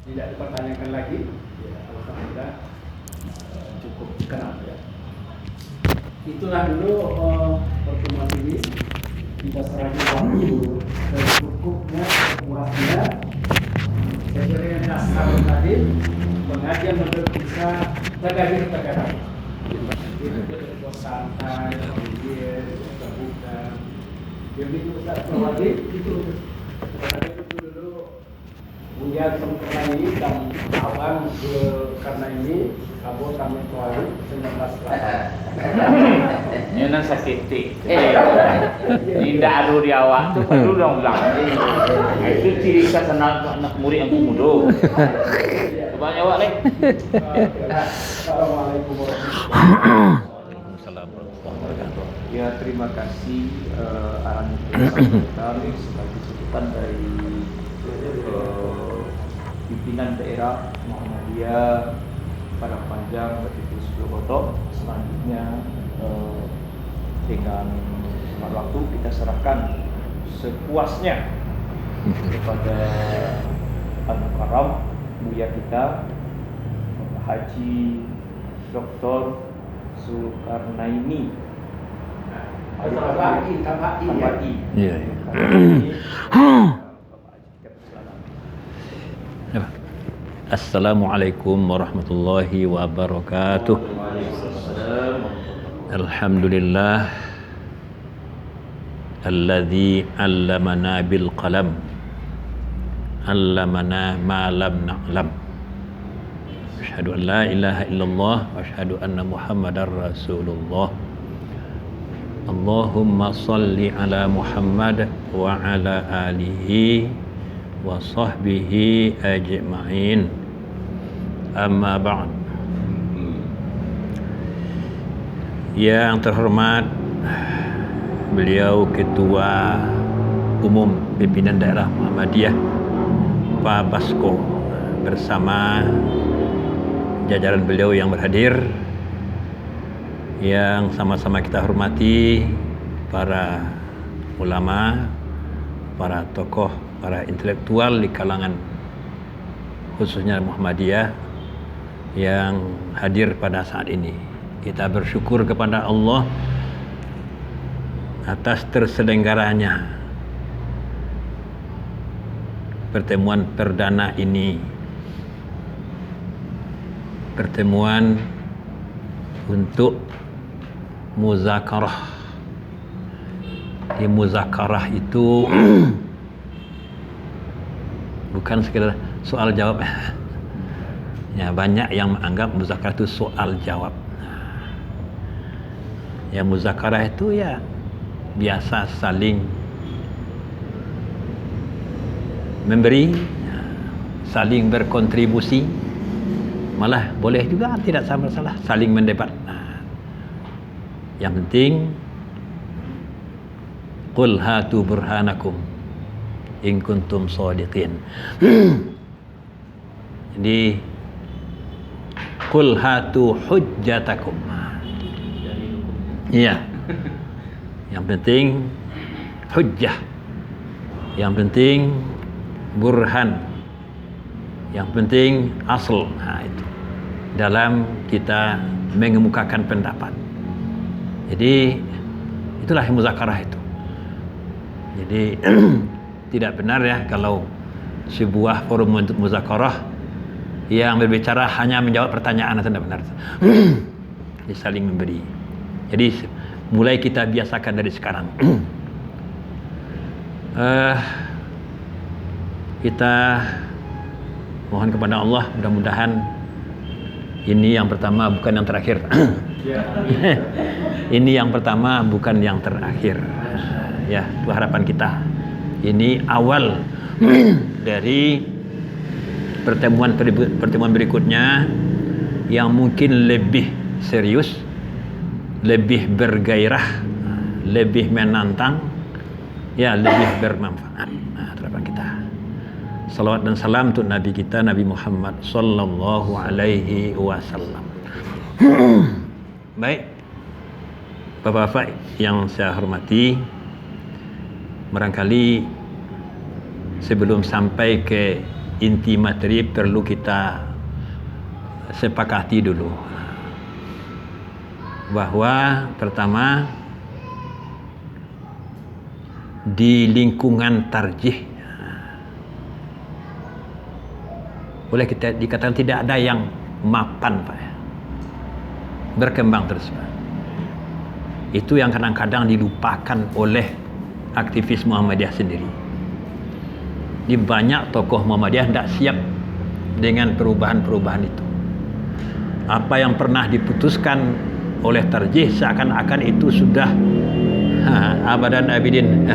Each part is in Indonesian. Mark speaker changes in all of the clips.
Speaker 1: tidak dipertanyakan lagi, ya alhamdulillah cukup kenal ya. Itulah dulu pertemuan ini, kita serahkan waktu cukupnya, puasnya. Sesuai dengan dasar tadi, pengajian menurut bisa tergadir. Itu santai, terbuka. Begitu Ustaz Perwadi, itu dulu punya sempurna ini dan awal karena ini Abu kami Perwadi 19 kelas.
Speaker 2: Ini nan sakit tidak ada di awak tu perlu dong bilang. Itu ciri khas anak murid yang muda. Banyak awak leh.
Speaker 1: Assalamualaikum warahmatullahi wabarakatuh.
Speaker 3: Ya, terima kasih arahan kita sebagai sebutan dari pimpinan daerah Muhammadiyah Padang Panjang Batipu Sudowoto. Selanjutnya dengan waktu kita serahkan sepuasnya kepada Al-Mukarram Buya kita Haji Dr. Zulkarnaini Tabai.
Speaker 4: Iya. Assalamualaikum warahmatullahi wabarakatuh. Alhamdulillah alladzi 'allamana bil qalam 'allamana ma lam na'lam. Asyhadu an la ilaha illallah wa asyhadu anna Muhammadar Rasulullah. Allahumma salli ala Muhammad wa ala alihi wa sahbihi ajma'in. Amma ba'd. Yang terhormat beliau Ketua Umum Pimpinan Daerah Muhammadiyah Pak Basko bersama jajaran beliau yang berhadir, yang sama-sama kita hormati para ulama, para tokoh, para intelektual di kalangan khususnya Muhammadiyah yang hadir pada saat ini. Kita bersyukur kepada Allah atas terselenggaranya pertemuan perdana ini, pertemuan untuk muzakarah. Muzakarah itu bukan sekedar soal jawab. Ya, banyak yang menganggap muzakarah itu soal jawab. Ya, muzakarah itu ya biasa saling memberi, saling berkontribusi. Malah boleh juga tidak sama masalah saling mendebat. Yang penting qul hatu burhanakum in kuntum shadiqin. Jadi qul hatu hujjatakum. Iya. Yang penting hujjah. Yang penting burhan. Yang penting asal. Nah, itu dalam kita mengemukakan pendapat. Jadi itulah muzakarah itu. Jadi tidak benar ya kalau sebuah forum untuk muzakarah yang berbicara hanya menjawab pertanyaan, itu tidak benar. Jadi saling memberi. Jadi mulai kita biasakan dari sekarang. Kita mohon kepada Allah, mudah-mudahan ini yang pertama bukan yang terakhir. Ini yang pertama bukan yang terakhir. Ya, itu harapan kita. Ini awal dari pertemuan berikutnya yang mungkin lebih serius, lebih bergairah, lebih menantang, ya lebih bermanfaat. Nah, harapan kita. Salawat dan salam untuk Nabi kita, Nabi Muhammad sallallahu alaihi wasallam. Baik, Bapak-bapak yang saya hormati, barangkali sebelum sampai ke inti materi perlu kita sepakati dulu, bahwa pertama di lingkungan tarjih boleh kita dikatakan tidak ada yang mapan, Pak, berkembang terus, Pak. Itu yang kadang-kadang dilupakan oleh aktivis Muhammadiyah sendiri. Di banyak tokoh Muhammadiyah tidak siap dengan perubahan-perubahan itu. Apa yang pernah diputuskan oleh tarjih seakan-akan itu sudah abadan abidin.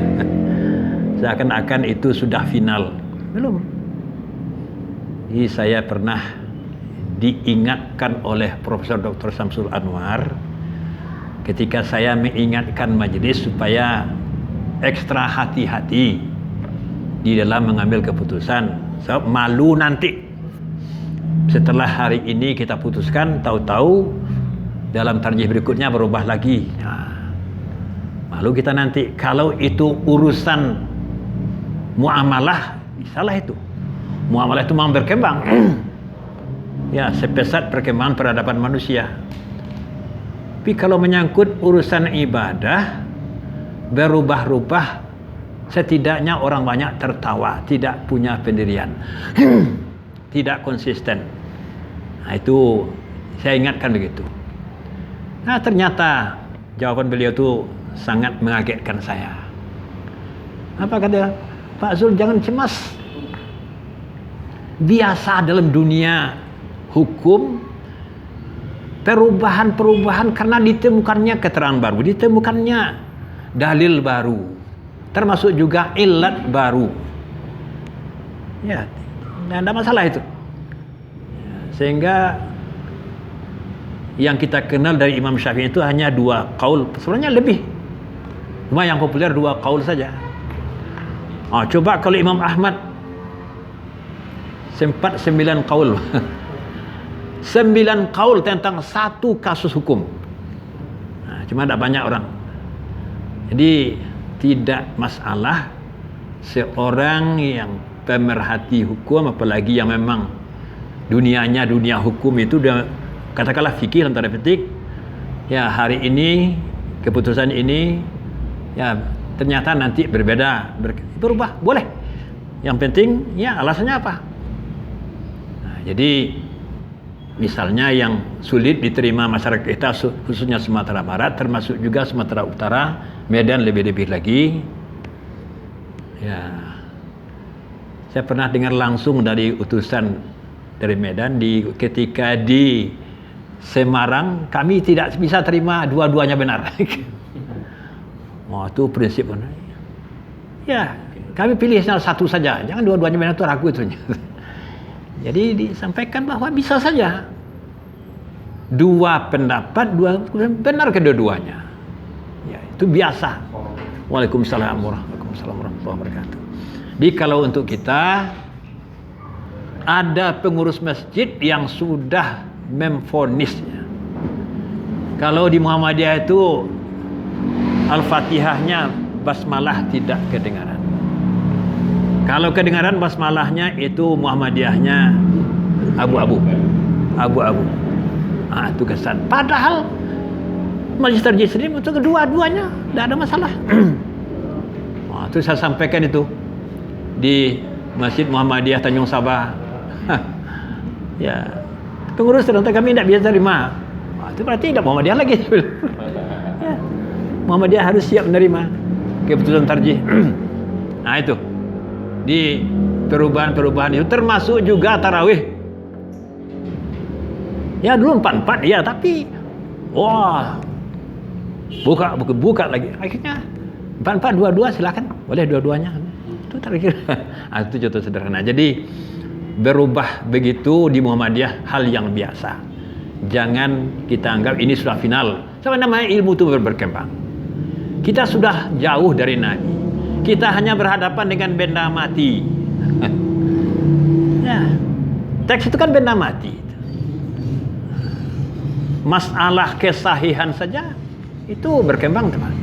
Speaker 4: Seakan-akan itu sudah final. Belum. Jadi saya pernah diingatkan oleh Profesor Dr. Samsul Anwar ketika saya mengingatkan majelis supaya ekstra hati-hati di dalam mengambil keputusan. Sebab malu nanti setelah hari ini kita putuskan, tahu-tahu dalam tarjih berikutnya berubah lagi. Malu kita nanti. Kalau itu urusan muamalah, salah itu. Muamalah itu memang berkembang. Ya, sepesat perkembangan peradaban manusia. Tapi kalau menyangkut urusan ibadah, berubah-ubah, setidaknya orang banyak tertawa, tidak punya pendirian, tidak konsisten. Nah, itu saya ingatkan begitu. Nah, ternyata jawaban beliau itu sangat mengagetkan saya. Apa kata Pak Zul? Jangan cemas. Biasa dalam dunia hukum perubahan-perubahan karena ditemukannya keterangan baru, ditemukannya dalil baru, termasuk juga ilat baru. Ya, tidak ada masalah itu. Sehingga yang kita kenal dari Imam Syafi'i itu hanya 2 qaul, sebenarnya lebih. Cuma yang populer 2 qaul saja. Coba kalau Imam Ahmad sempat 9 qaul. 9 qaul tentang satu kasus hukum. Cuma tidak banyak orang. Jadi tidak masalah seorang yang pemerhati hukum, apalagi yang memang dunianya dunia hukum itu udah, katakanlah fikih antara petik. Ya, hari ini keputusan ini ya ternyata nanti berbeda, berubah, boleh. Yang penting ya alasannya apa. Jadi misalnya yang sulit diterima masyarakat kita khususnya Sumatera Barat, termasuk juga Sumatera Utara, Medan lebih-lebih lagi. Ya, saya pernah dengar langsung dari utusan dari Medan ketika di Semarang, kami tidak bisa terima dua-duanya benar. Itu prinsip. Ya, kami pilih salah satu saja, jangan dua-duanya benar, itu ragu itu. Jadi disampaikan bahwa bisa saja 2 pendapat, 2 benar kedua-duanya. Ya, itu biasa. Waalaikumsalam warahmatullahi wabarakatuh. Jadi kalau untuk kita ada pengurus masjid yang sudah memvonisnya. Kalau di Muhammadiyah itu Al-Fatihahnya basmalah tidak kedengaran. Kalau kedengaran basmalahnya itu Muhammadiyahnya abu-abu. Itu kesan. Padahal Majelis Tarjih sendiri untuk kedua-duanya tidak ada masalah. Itu saya sampaikan itu di Masjid Muhammadiyah Tanjung Sabah. Ya, pengurus ternyata kami tidak bisa terima. Itu berarti tidak Muhammadiyah lagi. Ya, Muhammadiyah harus siap menerima keputusan tarjih. Nah itu di perubahan-perubahan itu termasuk juga tarawih. Ya dulu 4 ya, tapi buka lagi. Akhirnya 4 dua-dua silakan, boleh dua-duanya. Itu terakhir. Itu contoh sederhana. Jadi berubah begitu di Muhammadiyah hal yang biasa. Jangan kita anggap ini sudah final. Sama namanya ilmu itu berkembang. Kita sudah jauh dari Nabi. Kita hanya berhadapan dengan benda mati. Ya, teks itu kan benda mati. Masalah kesahihan saja itu berkembang, teman.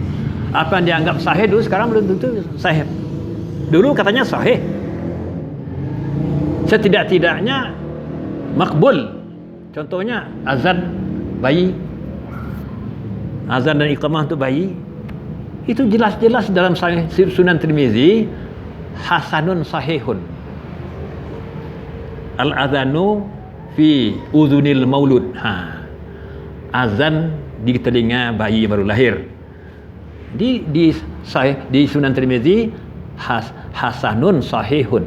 Speaker 4: Apa yang dianggap sahih dulu sekarang belum tentu sahih. Dulu katanya sahih. setidak-tidaknya makbul. Contohnya azan bayi, azan dan iqamah untuk bayi, itu jelas-jelas dalam Sunan Tirmizi hasanun sahihun. Al-adhanu fi udhunil maulud. Azan di telinga bayi baru lahir. Di Sunan Tirmizi hasanun sahihun.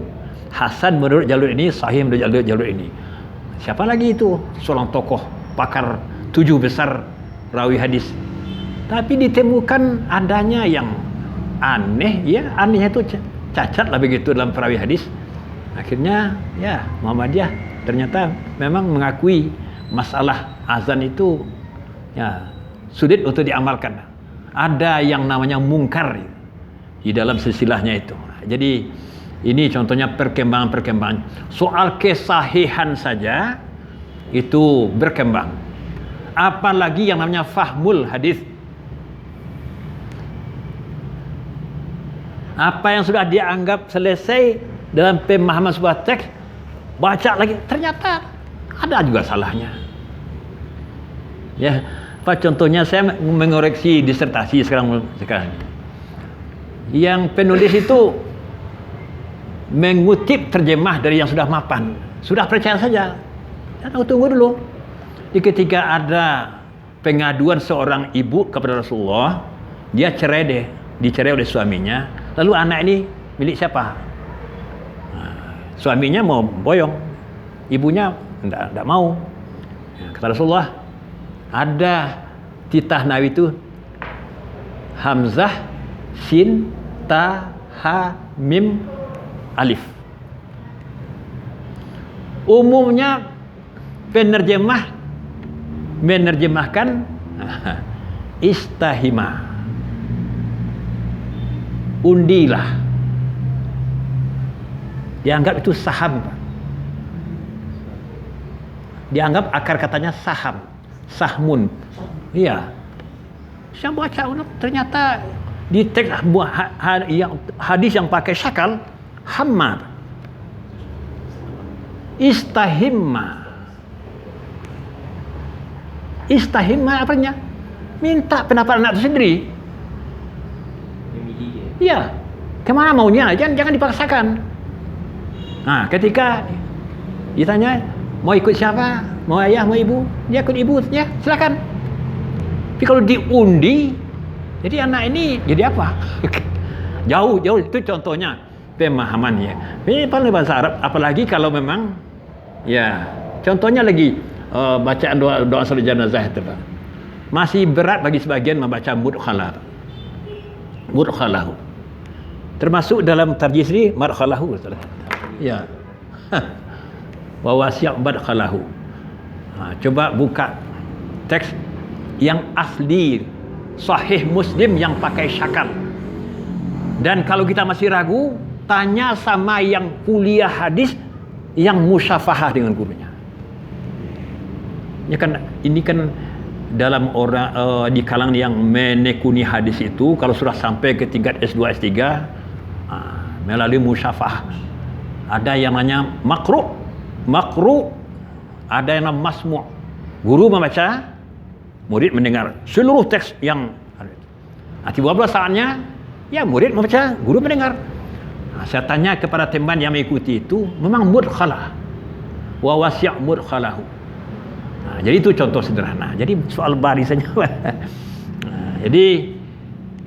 Speaker 4: Hasan menurut jalur ini, sahih menurut jalur ini. Siapa lagi itu? Seorang tokoh pakar 7 besar rawi hadis. Tapi ditemukan adanya yang aneh, ya anehnya itu cacat lah begitu dalam perawi hadis. Akhirnya ya Muhammadiyah ternyata memang mengakui masalah azan itu ya sulit untuk diamalkan. Ada yang namanya mungkar di dalam silsilahnya itu. Jadi ini contohnya perkembangan. Soal kesahihan saja itu berkembang. Apalagi yang namanya fahmul hadis. Apa yang sudah dianggap selesai dalam pemahaman sebuah teks, baca lagi, ternyata ada juga salahnya. Ya, apa contohnya saya mengoreksi disertasi sekarang. Yang penulis itu mengutip terjemah dari yang sudah mapan. Sudah percaya saja. Tunggu dulu. Ketika ada pengaduan seorang ibu kepada Rasulullah, dia dicerai oleh suaminya. Lalu anak ini milik siapa? Suaminya mau boyong, ibunya tidak mau. Kata Rasulullah, ada titah nawi itu hamzah, sin, ta, ha, mim, alif. Umumnya penerjemah menerjemahkan istahima, undilah, dianggap itu saham. Dianggap akar katanya saham, sahmun. Iya. Saya baca ternyata di teks hadis yang pakai syakal hamma, istahimma. Istahimma apanya? Minta pendapat anak itu sendiri. Iya, kemana maunya? Jangan dipaksakan. Nah, ketika ditanya mau ikut siapa, mau ayah, mau ibu, dia ikut ibu, ya silakan. Tapi kalau diundi, jadi anak ini jadi apa? jauh itu contohnya pemahamannya. Ini paling bahasa Arab, apalagi kalau memang, ya contohnya lagi bacaan doa salat jenazah itu, Pak. Masih berat bagi sebagian membaca mudkhalahu. Termasuk dalam tarjih ini madkhalahu. Ya. Wa wasi' madkhalahu. Coba buka teks yang asli sahih Muslim yang pakai syakal. Dan kalau kita masih ragu, tanya sama yang kuliah hadis yang musyafahah dengan gurunya. Ya kan ini kan dalam orang di kalangan yang menekuni hadis itu, kalau sudah sampai ke tingkat S2 S3 melalui musyafah. Ada yang namanya makru, ada yang namanya masmu'. Guru membaca, murid mendengar seluruh teks yang tiba-tiba saatnya ya murid membaca, guru mendengar. Saya tanya kepada teman yang mengikuti itu, memang mudkhalah wa wasi' mudkhalahu. Jadi itu contoh sederhana. Jadi soal barisannya. Jadi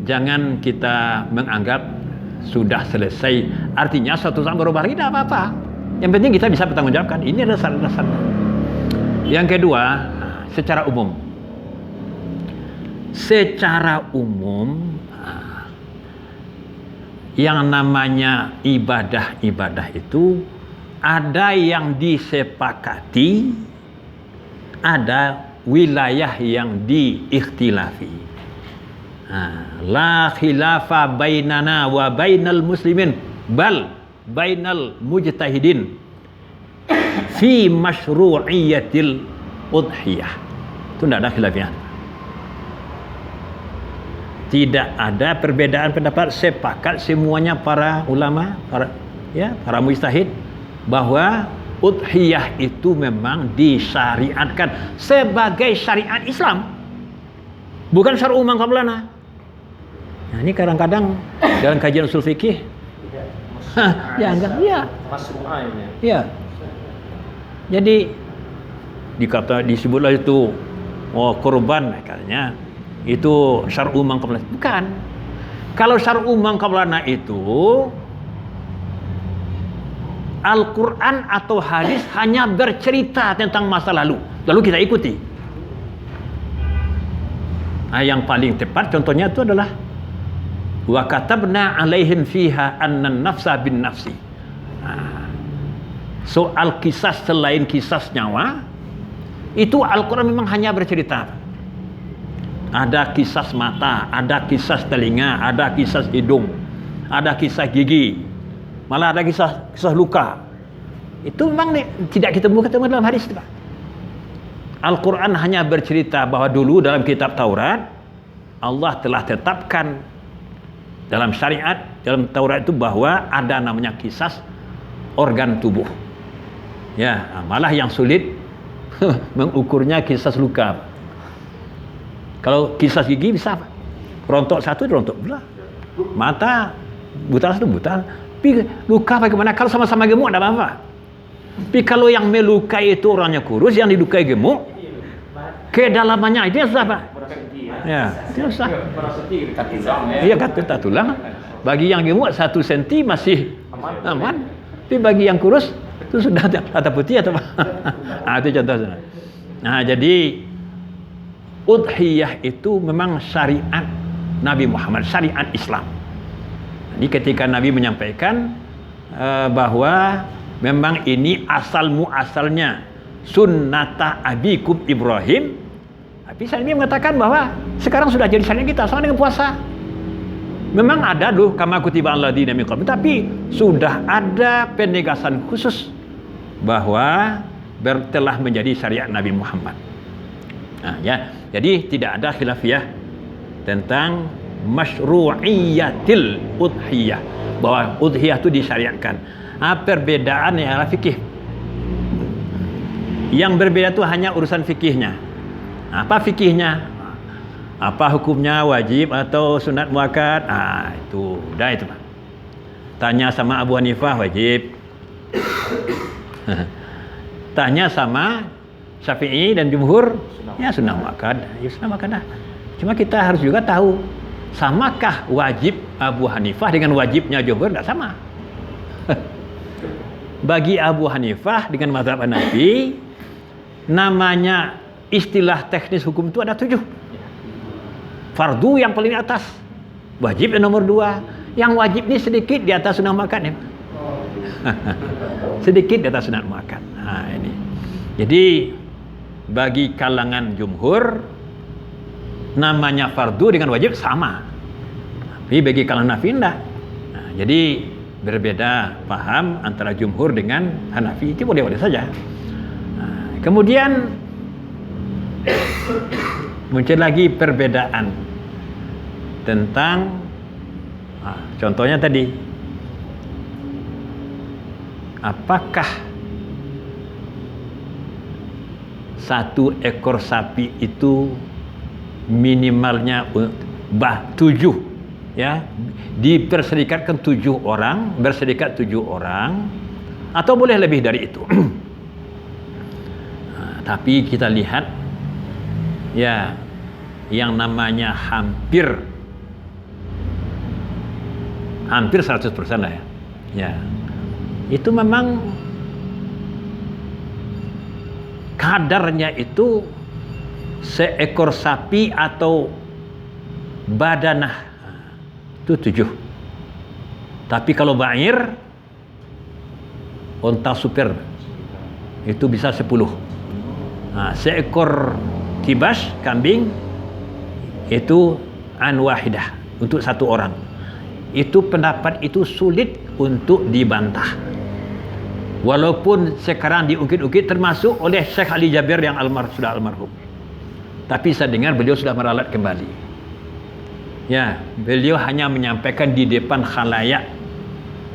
Speaker 4: jangan kita menganggap sudah selesai. Artinya suatu saat berubah lagi tidak apa-apa. Yang penting kita bisa bertanggungjawabkan. Ini adalah dasar-dasarnya. Yang kedua, secara umum. Secara umum, yang namanya ibadah-ibadah itu ada yang disepakati, ada wilayah yang diikhtilafi. La khilafa bainana wa bainal muslimin bal bainal mujtahidin fi masyru'iyatil udhiyah. Itu tidak ada khilafiyah. Tidak ada perbedaan pendapat, sepakat semuanya para ulama, para mujtahid bahwa udhiyah itu memang disyariatkan sebagai syariat Islam, bukan syar'u man qablana. Nah, ini kadang-kadang dalam kajian usul fikih dianggap
Speaker 3: Masru'ah ini.
Speaker 4: ya. Jadi disebutlah itu korban katanya itu syar'u man qablana. Bukan. Kalau syar'u man qablana itu Al-Quran atau hadis hanya bercerita tentang masa lalu kita ikuti. Nah, yang paling tepat contohnya itu adalah wa katabna alaihim fiha annan nafsa bin nafsi. Nah, soal kisah selain kisah nyawa itu Al-Quran memang hanya bercerita. Ada kisah mata, ada kisah telinga, ada kisah hidung, ada kisah gigi, malah ada kisah luka. Itu memang tidak ketemu dalam hadis, Pak. Al-Quran hanya bercerita bahwa dulu dalam kitab Taurat Allah telah tetapkan dalam syariat, dalam Taurat itu bahwa ada namanya kisah organ tubuh. Ya, malah yang sulit mengukurnya kisah luka. Kalau kisah gigi bisa, Pak. Rontok satu, rontok belah. Mata buta satu, buta. Tapi luka bagaimana? Kalau sama-sama gemuk tidak apa-apa. Tapi kalau yang melukai itu orangnya kurus, yang dilukai gemuk, kedalamannya itu susah, Pak. Ya, itu susah. Iya, kata tulang. Bagi yang gemuk 1 senti masih aman. Tapi bagi yang kurus itu sudah rata putih atau apa? Nah, itu contohnya. Nah, jadi udhiyah itu memang syariat Nabi Muhammad, syariat Islam. Jadi ketika Nabi menyampaikan bahwa memang ini asal muasalnya sunnata abikum Ibrahim, tapi Nabi mengatakan bahwa sekarang sudah jadi syariat kita sama dengan puasa. Memang ada dulu kama kutiba alladziina min qablikum, tapi sudah ada penegasan khusus bahwa telah menjadi syariat Nabi Muhammad. Nah, ya, jadi tidak ada khilafiyah tentang masyru'iyatil udhiyah, bahwa udhiyah itu disyariatkan. Perbedaan yang adalah fikih. Yang berbeda itu hanya urusan fikihnya. Apa fikihnya? Apa hukumnya, wajib atau sunat muakkad? Itu udah itu, Pak. Tanya sama Abu Hanifah wajib. Tanya sama Syafi'i dan jumhur, ya sunnah muakkad. Ya sunnah muakkad. Cuma kita harus juga tahu, samakah wajib Abu Hanifah dengan wajibnya jumhur? Tidak sama. Bagi Abu Hanifah dengan mazhab Hanafi, namanya istilah teknis hukum itu ada 7. Fardu yang paling atas, wajib yang nomor 2. Yang wajib ini sedikit di atas sunnah muakkad ya. Sedikit di atas sunnah muakkad. Nah, ini. Jadi bagi kalangan jumhur namanya fardu dengan wajib sama. Tapi bagi kalangan Hanafi enggak. Nah, jadi berbeda paham antara jumhur dengan Hanafi, itu boleh-boleh saja. Nah, kemudian muncul lagi perbedaan tentang contohnya tadi, apakah 1 ekor sapi itu minimalnya 7 ya, diperserikatkan 7 orang, berserikat 7 orang, atau boleh lebih dari itu. Tapi kita lihat ya, yang namanya hampir 100% lah ya. Ya. Itu memang kadarnya itu seekor sapi atau badanah itu 7. Tapi kalau ba'ir, unta super, itu bisa 10. Nah, seekor kibas, kambing, itu an wahidah, untuk 1 orang. Itu pendapat itu sulit untuk dibantah. Walaupun sekarang diungkit-ungkit termasuk oleh Syekh Ali Jabir yang sudah almarhum. Tapi saya dengar beliau sudah meralat kembali. Ya, beliau hanya menyampaikan di depan khalayak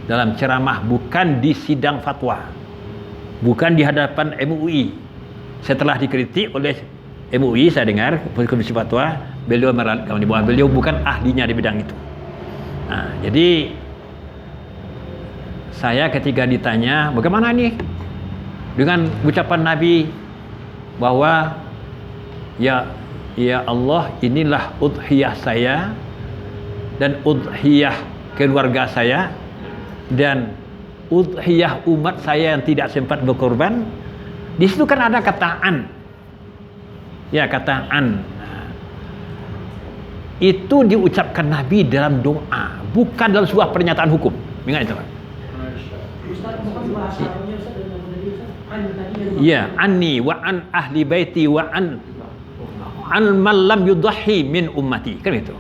Speaker 4: dalam ceramah, bukan di sidang fatwa. bukan di hadapan MUI. Setelah dikritik oleh MUI, saya dengar Komisi Fatwa, beliau meralatkan bahwa beliau bukan ahlinya di bidang itu. Nah, jadi saya ketika ditanya bagaimana nih dengan ucapan Nabi bahwa ya Allah, inilah udhiyah saya dan udhiyah keluarga saya dan udhiyah umat saya yang tidak sempat berkorban. Di situ kan ada kata an. Ya, kata an. Itu diucapkan Nabi dalam doa, bukan dalam sebuah pernyataan hukum. Ingat itu, Pak. Ya, anni wa an ahli baiti wa an man lam yudhi min ummati, kan itu.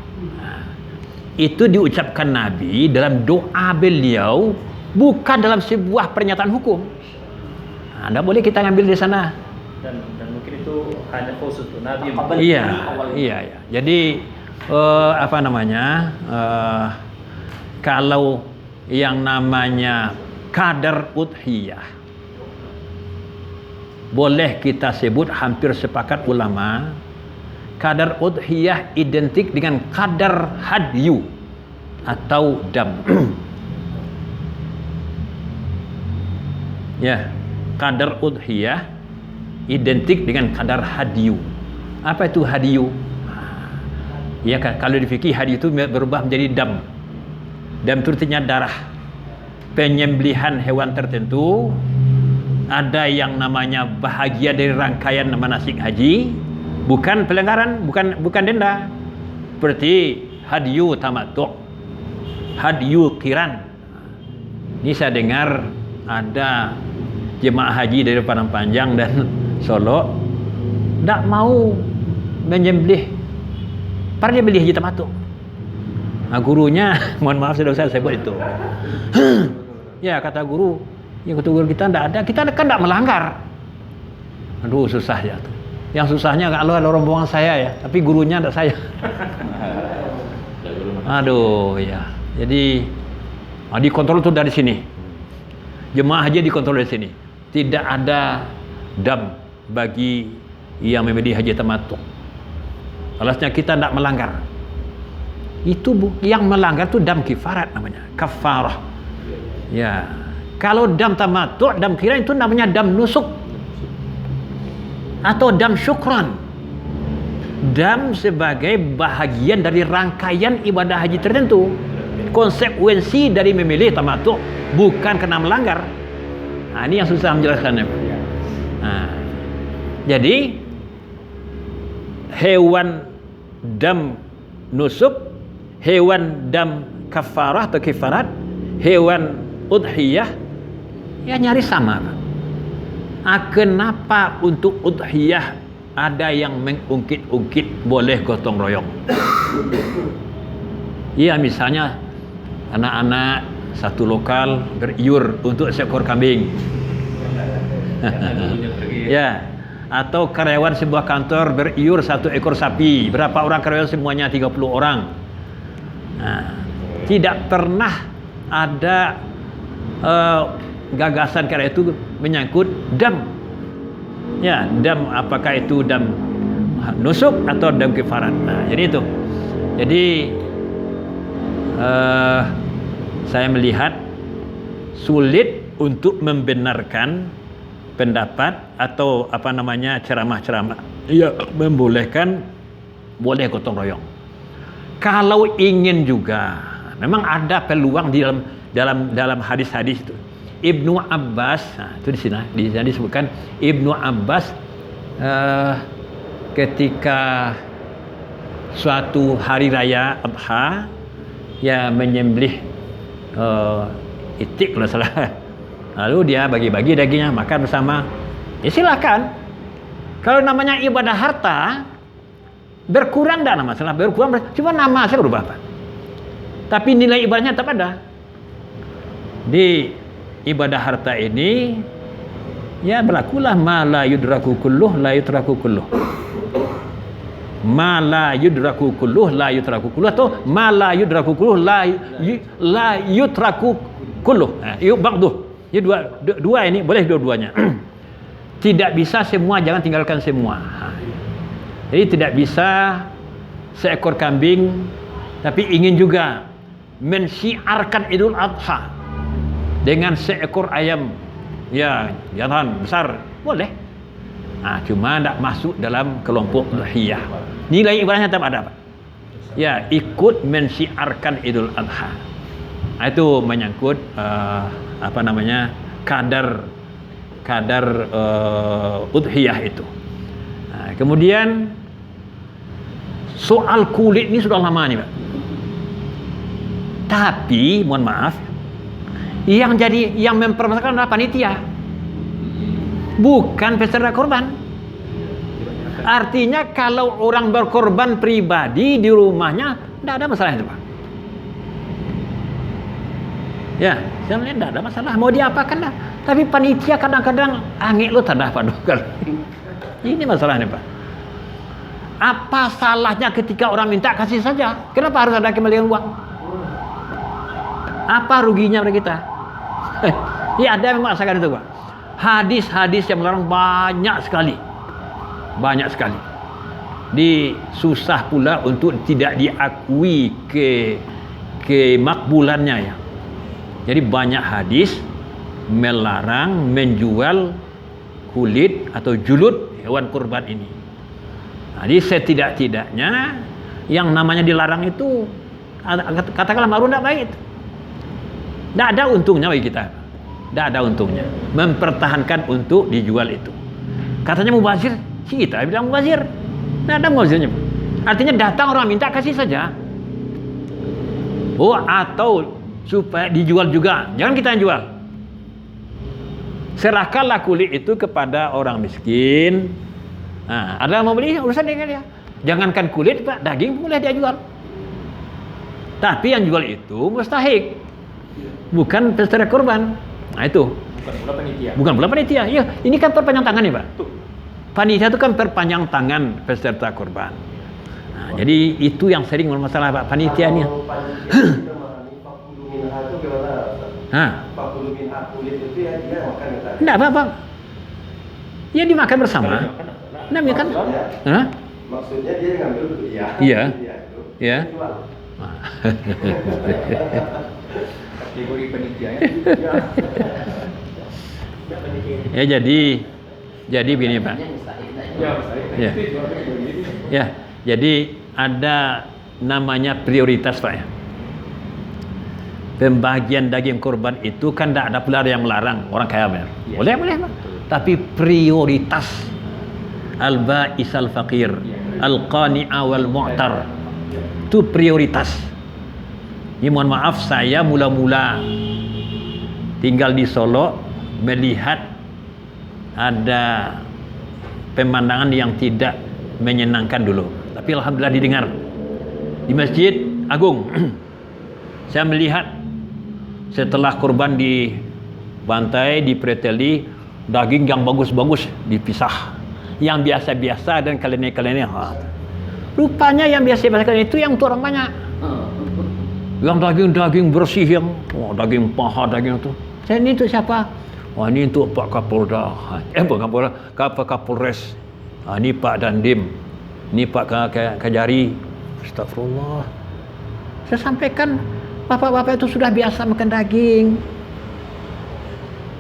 Speaker 4: Itu diucapkan Nabi dalam doa beliau, bukan dalam sebuah pernyataan hukum. Anda boleh kita ngambil di sana.
Speaker 3: Dan mungkin itu hanya khusus untuk Nabi.
Speaker 4: Iya. Jadi kalau yang namanya kadar udhiyah, boleh kita sebut, hampir sepakat ulama, kadar udhiyah identik dengan kadar hadyu atau dam. Ya, kadar udhiyah identik dengan kadar hadyu. Apa itu hadyu? Ya, kalau di fikih hadyu itu berubah menjadi dam. Dam itu artinya darah. Penyembelihan hewan tertentu, ada yang namanya bahagia dari rangkaian manasik haji, bukan pelanggaran, bukan denda. Seperti hadyu tamattu', hadyu qiran. Ini saya dengar ada jemaah haji dari Padang Panjang dan Solo tidak mau menyembelih, para dia beli haji tamattu'. Nah, gurunya, mohon maaf sudah saya sebut itu. Ya, kata guru kita tidak ada, kita kan tidak melanggar. Aduh, susah ya. Yang susahnya kalau ada rombongan saya ya, tapi gurunya tidak saya. Aduh, ya. Jadi dikontrol itu dari sini. Jemaah haji dikontrol dari sini. Tidak ada dam bagi yang membeli haji tamattu'. Alasnya kita tidak melanggar. Itu yang melanggar itu dam kifarat namanya, kafarah. Ya, kalau dam tamattu', dam qiran itu namanya dam nusuk atau dam syukran. Dam sebagai bahagian dari rangkaian ibadah haji tertentu. Konsekuensi dari memilih tamattu' bukan kena melanggar. Nah, ini yang susah menjelaskannya. Nah, jadi hewan dam nusuk, hewan dam kafarah atau kifarat, hewan udhiyah, ya nyaris sama. Kenapa untuk udhiyah ada yang mengungkit-ungkit boleh gotong royong? Ya, misalnya anak-anak satu lokal beriur untuk seekor kambing. Ya, atau karyawan sebuah kantor beriur satu ekor sapi. Berapa orang karyawan? Semuanya 30 orang. Nah, tidak pernah ada gagasan karya itu menyangkut dam. Ya, dam, apakah itu dam nusuk atau dam kifarat. Nah, jadi itu. Jadi saya melihat sulit untuk membenarkan pendapat atau ceramah-ceramah membolehkan boleh gotong royong. Kalau ingin juga, memang ada peluang di dalam hadis-hadis itu. Ibnu Abbas, itu di sini disebutkan Ibnu Abbas ketika suatu hari raya Adha, ya menyembelih itik kalau salah. Lalu dia bagi-bagi dagingnya, makan bersama. Ya silakan. Kalau namanya ibadah harta, berkurang tidak masalah, berkurang, cuma nama saya berubah, Pak. Tapi nilai ibadahnya tetap ada. Di ibadah harta ini, ya berlakulah ma la yudraku kulluh la yutraku kulluh. Ma la yudraku kulluh la yutraku kulluh, atau ma la yudraku kulluh la yutraku kulluh. Yuk ba'duh. Ya dua ini boleh dua-duanya. Tidak bisa semua, jangan tinggalkan semua. Jadi tidak bisa seekor kambing tapi ingin juga mensyiarkan Idul Adha dengan seekor ayam. Ya, jangan besar, boleh. Cuma tidak masuk dalam kelompok udhiyah. Nilai ibadahnya tetap ada, Pak. Ya, ikut mensyiarkan Idul Adha. Itu menyangkut kadar udhiyah itu. Kemudian soal kulit ini sudah lama nih, Pak. Tapi mohon maaf, yang mempermasalahkan adalah panitia, bukan peserta korban. Artinya kalau orang berkorban pribadi di rumahnya tidak ada masalah itu, Pak. Ya, sebenarnya tidak ada masalah, mau diapakan lah. Tapi panitia kadang-kadang angin lo tanah Pak Dokter. Ini masalahnya, Pak. Apa salahnya ketika orang minta kasih saja? Kenapa harus ada kembalian uang? Apa ruginya pada kita? Ya ada yang memaksakan itu, Pak. Hadis-hadis yang melarang banyak sekali. Banyak sekali. Susah pula untuk tidak diakui kemakbulannya ya. Jadi banyak hadis melarang menjual kulit atau julud hewan kurban ini. Jadi setidak-tidaknya yang namanya dilarang itu katakanlah ma'ruf tidak baik. Tidak ada untungnya bagi kita. Tidak ada untungnya mempertahankan untuk dijual itu. Katanya mubazir, si kita bilang mubazir. Tidak ada mubazirnya. Artinya datang orang minta kasih saja. Atau supaya dijual juga, jangan kita yang jual. Serahkanlah kulit itu kepada orang miskin. Ada yang mau beli, urusan dengan dia. Jangankan kulit, Pak, daging boleh dia jual. Tapi yang jual itu mustahik, bukan peserta korban. Itu bukan pula panitia. Iya, ini kan perpanjang tangan nih, Pak. Panitia itu kan perpanjang tangan peserta korban. Jadi itu yang sering bermasalah, Pak, panitia ini. Enggak apa-apa. Ya dimakan bersama. Nah, kan?
Speaker 5: Maksudnya dia ngambil untuk dia.
Speaker 4: Iya. Iya.
Speaker 3: Kategori panitianya.
Speaker 4: Ya jadi begini, Pak. Ya, jadi ada namanya prioritas, Pak ya. Pembagian daging kurban itu kan tidak ada pula yang melarang orang kaya benar. Boleh, Pak. Tapi prioritas al-ba'is al-faqir, al-qani'a wal mu'tar. Itu prioritas. Ini mohon maaf, saya mula-mula tinggal di Solo melihat ada pemandangan yang tidak menyenangkan dulu. Tapi alhamdulillah didengar. Di Masjid Agung saya melihat setelah kurban dibantai, dipreteli, daging yang bagus-bagus dipisah. Yang biasa-biasa dan kalene-kalene. Rupanya yang biasa-biasa itu yang untuk orang banyak. Yang daging-daging bersih, yang daging paha, daging itu. Saya ini untuk siapa? Ini untuk Pak Kapolda. Pak Kapolda, Kapolres. Ini Pak Dandim. Ini Pak Kajari. Astagfirullah. Saya sampaikan, bapak-bapak itu sudah biasa makan daging.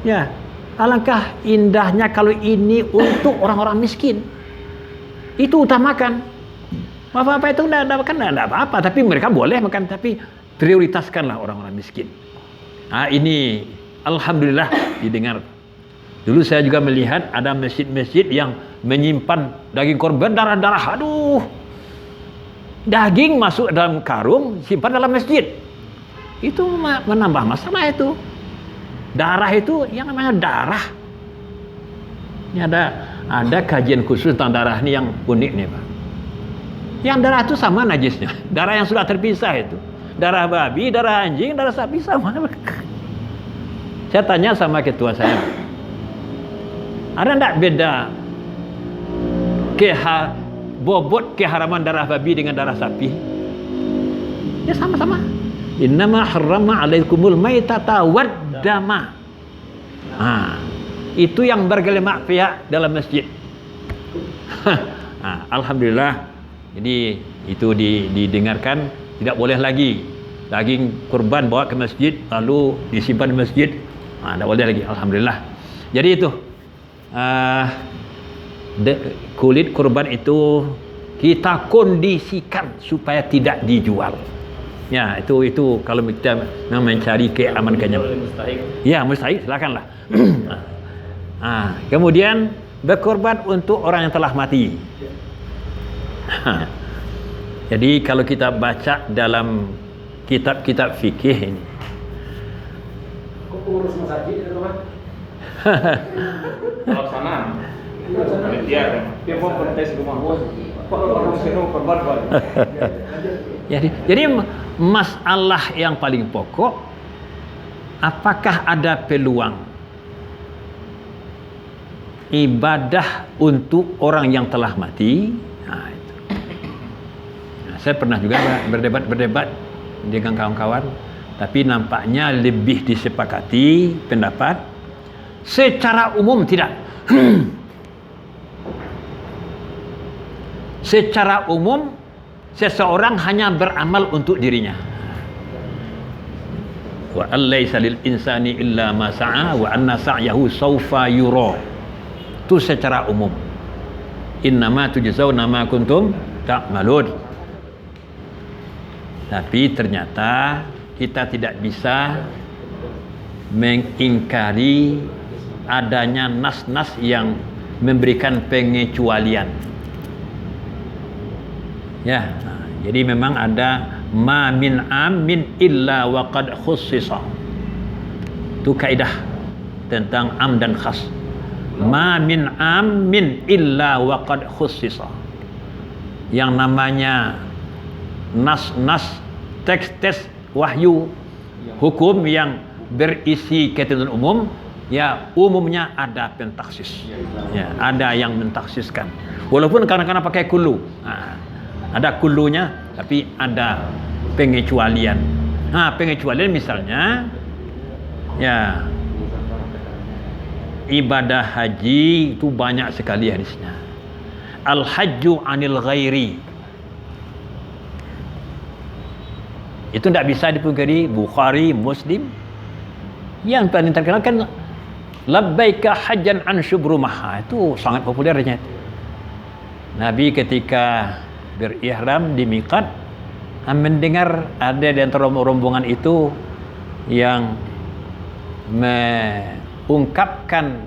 Speaker 4: Ya, alangkah indahnya kalau ini untuk orang-orang miskin. Itu utamakan. Bapak-bapak itu tidak makan, tidak apa-apa. Tapi mereka boleh makan, tapi prioritaskanlah orang-orang miskin. Ini alhamdulillah didengar. Dulu saya juga melihat ada masjid-masjid yang menyimpan daging korban darah-darah. Aduh, daging masuk dalam karung, simpan dalam masjid. Itu menambah masalah itu. Darah itu yang namanya darah. Ini ada kajian khusus tentang darah ini yang unik nih, Pak. Yang darah itu sama najisnya. Darah yang sudah terpisah itu. Darah babi, darah anjing, darah sapi sama. Saya tanya sama ketua saya, ada enggak beda bobot keharaman darah babi dengan darah sapi? Ya sama-sama. Innama harrama alaikumul maitata wad dama. Itu yang bergelemak pihak dalam masjid. Alhamdulillah. Jadi itu didengarkan, tidak boleh lagi daging kurban bawa ke masjid lalu disimpan di masjid. Tak boleh lagi. Alhamdulillah. Jadi itu kulit kurban itu kita kondisikan supaya tidak dijual. Ya, itu kalau kita mencari keamanannya. Ya, mustahik, silakanlah. Kemudian berkorban untuk orang yang telah mati. Jadi kalau kita baca dalam kitab-kitab fikih ini,
Speaker 1: Kok urus masjid itu, Pak?
Speaker 2: Pelaksanaan. Dia mau kontes rumah. Kok urus itu korban, Pak?
Speaker 4: Jadi masalah yang paling pokok, apakah ada peluang ibadah untuk orang yang telah mati? Itu. Saya pernah juga berdebat dengan kawan-kawan, tapi nampaknya lebih disepakati pendapat secara umum tidak. Secara umum seseorang hanya beramal untuk dirinya. Wa allaisa lil insani illa ma sa'a wa anna sa'yahu sawfa yura. Itu secara umum. Innama tujzauna ma kuntum ta'malun. Tapi ternyata kita tidak bisa mengingkari adanya nas-nas yang memberikan pengecualian. Ya, jadi memang ada ma min amin illa wa qad khussisa. Itu kaidah tentang am dan khas. Ma min amin illa wa qad khussisa. Yang namanya nas-nas, teks-teks wahyu hukum yang berisi ketentuan umum, ya umumnya ada pentaksis. Ya, ada yang mentaksiskan. Walaupun kadang-kadang pakai kullu. Ada kullunya, tapi ada pengecualian. Pengecualian misalnya, ya ibadah haji itu banyak sekali hadisnya. Al-hajju anil ghairi. Itu tidak bisa dipungkiri, Bukhari, Muslim. Yang paling terkenal kan labbaika hajjan an syubrumah. Itu sangat populernya. Nabi ketika berihram di miqat mendengar ada di antara rombongan itu yang mengungkapkan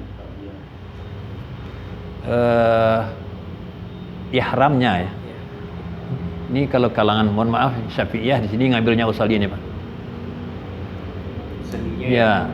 Speaker 4: ihramnya, ya. Ini kalau kalangan, mohon maaf, Syafi'iyah di sini ngambilnya usalin, ya Pak. Ya.